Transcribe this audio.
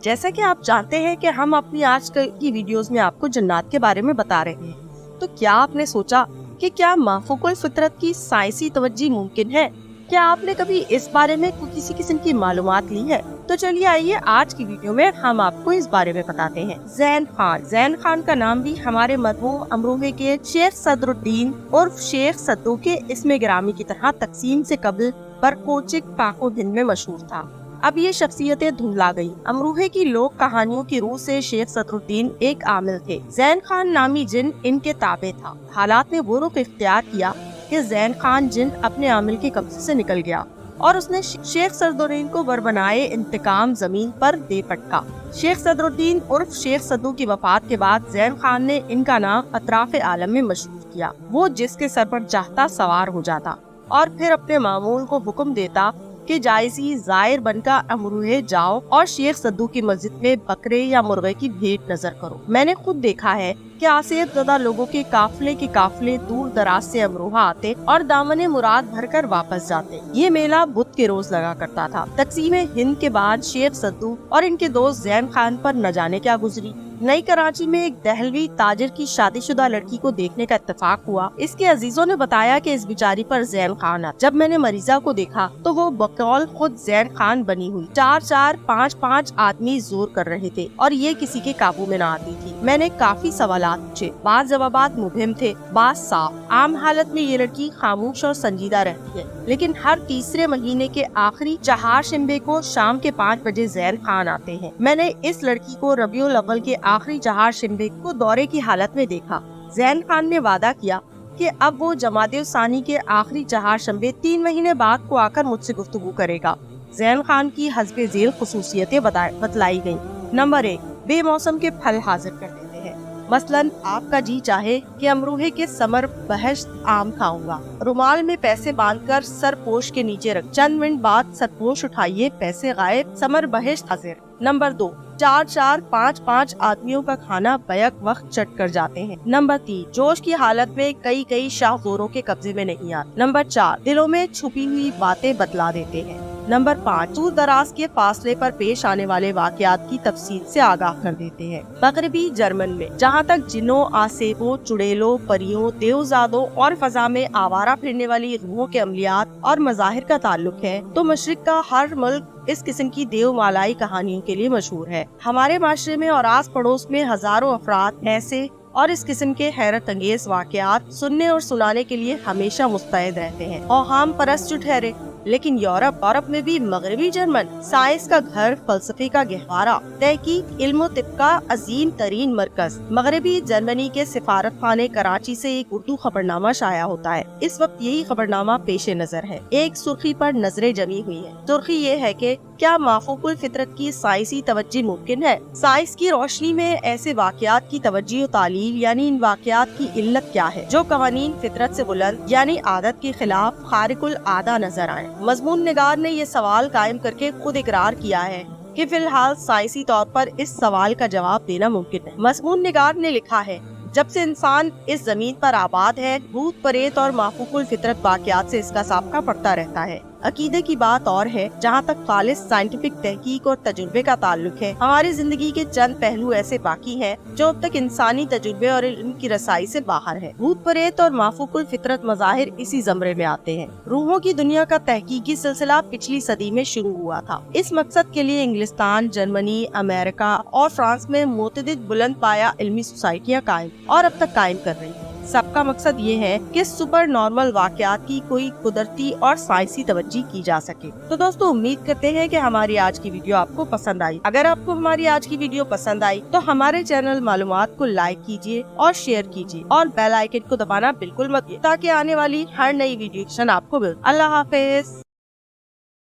जैसा कि आप जानते हैं कि हम अपनी आज की वीडियोस में आपको जन्नत के बारे में बता रहे हैं, तो क्या आपने सोचा कि क्या माफूकुल फितरत की साइंसी तवज्जी मुमकिन है? क्या आपने कभी इस बारे में किसी किस्म की मालूमात ली है? तो चलिए आइए आज की वीडियो में हम आपको इस बारे में बताते हैं। ज़ैन खान का नाम भी हमारे मरहूम अमरोहे के शेख सदरुद्दीन और शेख सद्दू के इस्म गिरामी की तरह तकसीम से कबल बरकोचिक पाको हिंद में मशहूर था। अब ये शख्सियतें धुंधला गयी। अमरोहे की लोक कहानियों की रूह से शेख सदरुद्दीन एक आमिल थे। ज़ैन खान नामी जिन इनके ताबे था। हालात ने वो रुख इख्तियार किया कि ज़ैन खान जिन अपने आमिल के कब्जे से निकल गया और उसने शेख सदरुद्दीन को बरबनाए इंतकाम जमीन पर दे पटका। शेख सदरुद्दीन उर्फ शेख सद्दू की वफात के बाद ज़ैन खान ने इनका नाम अतराफ आलम में मशहूर किया। वो जिसके सर पर चाहता सवार हो जाता और फिर अपने मामूल को हुक्म देता कि जायसी जायर बनकर अमरोहे जाओ और शेख सद्दू की मस्जिद में बकरे या मुर्गे की भेंट नजर करो। मैंने खुद देखा है कि आसियत ज़दा लोगों के काफले दूर दराज से अमरोहा आते और दामने मुराद भरकर वापस जाते। ये मेला बुध के रोज लगा करता था। तकसीम हिंद के बाद शेख सद्दू और इनके दोस्त ज़ैन खान पर न जाने क्या गुजरी। नई कराची में एक दहलवी ताजिर की शादीशुदा लड़की को देखने का इत्तेफाक हुआ। इसके अजीजों ने बताया कि इस बिचारी पर ज़ैन खान आ। जब मैंने मरीजा को देखा तो वो बकौल खुद ज़ैन खान बनी हुई 4-4, 5-5 आदमी जोर कर रहे थे और ये किसी के काबू में न आती थी। मैंने काफी सवालात पूछे, बात जवाबात मुबहिम थे, बात साफ। आम हालत में ये लड़की खामोश और संजीदा रहती है, लेकिन हर तीसरे महीने के आखिरी चहारशंबे को शाम के 5 बजे ज़ैन खान आते हैं। मैंने इस लड़की को रबीउल अव्वल के आखिरी चहारशंबे को दौरे की हालत में देखा। ज़ैन खान ने वादा किया कि अब वो जमादे सानी के आखिरी चहारशंबे 3 महीने बाद को आकर मुझसे गुफ्तगू करेगा। ज़ैन खान की हस्बे झेल खुसूसियतें बतलाई गयी। नंबर 1, बेमौसम के फल हाजिर कर देते हैं। मसलन आपका जी चाहे कि अमरूहे के समर बहश्त आम खाऊंगा, रुमाल में पैसे बांधकर सरपोश के नीचे रख, चंद मिनट बाद सरपोश उठाइए, पैसे गायब, समर बहश्त हाजिर। नंबर 2, 4-4, 5-5 आदमियों का खाना बैक वक्त चट कर जाते हैं। नंबर 3, जोश की हालत में कई शाहजोरों के कब्जे में नहीं आते। नंबर 4, दिलों में छुपी हुई बातें बतला देते हैं। नंबर 5, दूर दराज के फासले पर पेश आने वाले वाकयात की तफसील से आगाह कर देते हैं। मगरबी जर्मन में जहाँ तक जिन्नों, आसेबों, चुड़ैलों, परियों, देवजादों और फजा में आवारा फिरने वाली रूहों के अमलियात और मज़ाहिर का ताल्लुक है, तो मशरिक का हर मुल्क इस किस्म की देवमालाई कहानियों के लिए मशहूर है। हमारे माशरे में और आस पड़ोस में हजारों अफराद ऐसे और इस किस्म के हैरत अंगेज वाकयात सुनने और सुनाने के लिए हमेशा मुस्तैद रहते हैं। और हम परस्त ठहरे, लेकिन यूरोप में भी मगरबी जर्मन साइंस का घर, फलसफे का गहवारा, तहकीक, इल्म तिब का अजीम तरीन मरकज। मगरबी जर्मनी के सिफारत खाने कराची से एक उर्दू खबरनामा शाया होता है। इस वक्त यही खबरनामा पेश नजर है। एक सुर्खी पर नजरें जमी हुई है। सुर्खी ये है कि क्या माफूकुल फितरत की साइंसी तवज्जी मुमकिन है? साइंस की रोशनी में ऐसे वाकयात की तवज्जी और तालील यानी इन वाकयात की इल्लत क्या है जो कवानीन फितरत से बुलंद यानी आदत के खिलाफ खारिकुल आदा नजर आए? मजमून निगार ने ये सवाल कायम करके खुद इकरार किया है कि फिलहाल साइंसी तौर पर इस सवाल का जवाब देना मुमकिन है। मजमून निगार ने लिखा है, जब से इंसान इस जमीन पर आबाद है, भूत प्रेत और माफूकुल फितरत वाकयात से इसका साबका पड़ता रहता है। अकीदे की बात और है, जहाँ तक खालिस साइंटिफिक तहकीक और तजुर्बे का ताल्लुक है, हमारी जिंदगी के चंद पहलू ऐसे बाकी हैं जो अब तक इंसानी तजुर्बे और इल्म की रसाई से बाहर है। भूत प्रेत और माफूकुल फितरत मज़ाहिर इसी ज़मरे में आते हैं। रूहों की दुनिया का तहकीकी सिलसिला पिछली सदी में शुरू हुआ था। इस मकसद के लिए इंग्लिस्तान, जर्मनी, अमेरिका और फ्रांस में मुतअद्दिद बुलंद पाया इल्मी सोसाइटियाँ कायम और अब तक कायम कर रही हैं। सबका मकसद ये है कि सुपर नॉर्मल वाकयात की कोई कुदरती और साइंसी तवज्जी की जा सके। तो दोस्तों, उम्मीद करते हैं कि हमारी आज की वीडियो आपको पसंद आई। अगर आपको हमारी आज की वीडियो पसंद आई तो हमारे चैनल मालूमात को लाइक कीजिए और शेयर कीजिए और बेल आइकन को दबाना बिल्कुल मत भूलिए ताकि आने वाली हर नई वीडियो आपको मिले। अल्लाह हाफिज।